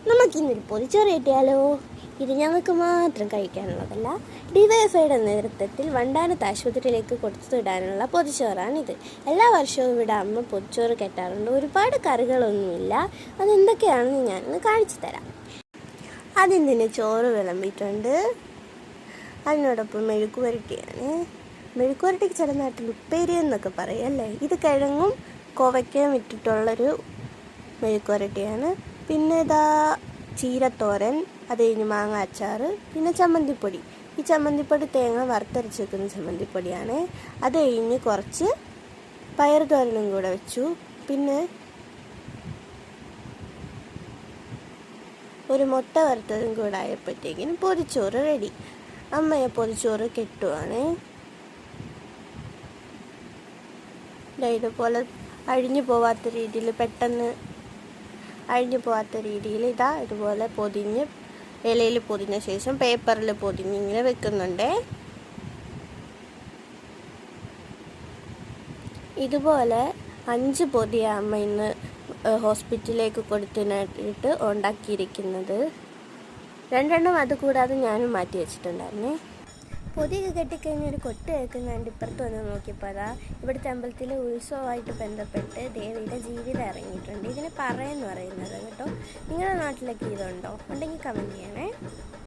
നമുക്കിന്നൊരു പൊതിച്ചോറ് കിട്ടിയാലോ. ഇത് ഞങ്ങൾക്ക് മാത്രം കഴിക്കാനുള്ളതല്ല, ഡിവൈഎഫ്ഐയുടെ നേതൃത്വത്തിൽ വണ്ടാനത്ത് ആശുപത്രിയിലേക്ക് കൊടുത്തുവിടാനുള്ള പൊതിച്ചോറാണിത്. എല്ലാ വർഷവും ഇവിടെ അമ്മ പൊതിച്ചോറ് കെട്ടാറുണ്ട്. ഒരുപാട് കറികളൊന്നുമില്ല. അതെന്തൊക്കെയാണെന്ന് ഞാനൊന്ന് കാണിച്ചു തരാം. അതിന് ചോറ് വിളമ്പിയിട്ടുണ്ട്. അതിനോടൊപ്പം മെഴുക്ക് പുരട്ടിയാണ്. മെഴുക്ക് പുരട്ടിക്ക് ചില നാട്ടിൽ ഉപ്പേരി എന്നൊക്കെ പറയും അല്ലേ. ഇത് കിഴങ്ങും കോവയ്ക്കയും ഇട്ടിട്ടുള്ളൊരു മെഴുക്ക് പുരട്ടിയാണ്. പിന്നെ ഇതാ ചീരത്തോരൻ, അത് കഴിഞ്ഞ് മാങ്ങ അച്ചാർ, പിന്നെ ചമ്മന്തിപ്പൊടി. ഈ ചമ്മന്തിപ്പൊടി തേങ്ങ വറുത്തരച്ച് വെക്കുന്ന ചമ്മന്തിപ്പൊടിയാണ്. അത് കഴിഞ്ഞ് കുറച്ച് പയർ തോരനും കൂടെ വെച്ചു. പിന്നെ ഒരു മുട്ട വറുത്തതും കൂടെ ആയപ്പോഴത്തേക്കിനും പൊതിച്ചോറ് റെഡി. അമ്മയെ പൊതിച്ചോറ് കെട്ടുവാണ്. ഇതുപോലെ അഴിഞ്ഞു പോവാത്ത രീതിയിൽ, പെട്ടെന്ന് അഴിഞ്ഞു പോവാത്ത രീതിയിൽ ഇതുപോലെ പൊതിഞ്ഞ് ഇലയിൽ പൊതിഞ്ഞ ശേഷം പേപ്പറിൽ പൊതിഞ്ഞ് ഇങ്ങനെ വെക്കുന്നുണ്ട്. ഇതുപോലെ 5 പൊതിയാണ് അമ്മ ഇന്ന് ഹോസ്പിറ്റലിലേക്ക് കൊടുത്തിട്ട് ഉണ്ടാക്കിയിരിക്കുന്നത്. 2 അതുകൂടാതെ ഞാനും മാറ്റി വെച്ചിട്ടുണ്ടായിരുന്നേ. പൊതിയൊക്കെ കെട്ടിക്കഴിഞ്ഞ് ഒരു കൊട്ട് കേൾക്കുന്നുണ്ട്. ഇപ്പുറത്ത് വന്ന് നോക്കിയപ്പോൾ അതാ ഇവിടുത്തെ അമ്പലത്തിലെ ഉത്സവമായിട്ട് ബന്ധപ്പെട്ട് ദേവിയുടെ ജീവിതം ഇറങ്ങിയിട്ടുണ്ട്. ഇതിന് പറയുന്നത് കേട്ടോ. നിങ്ങളുടെ നാട്ടിലൊക്കെ ഇതുണ്ടോ? ഉണ്ടെങ്കിൽ കമൻറ്റ് ചെയ്യണേ.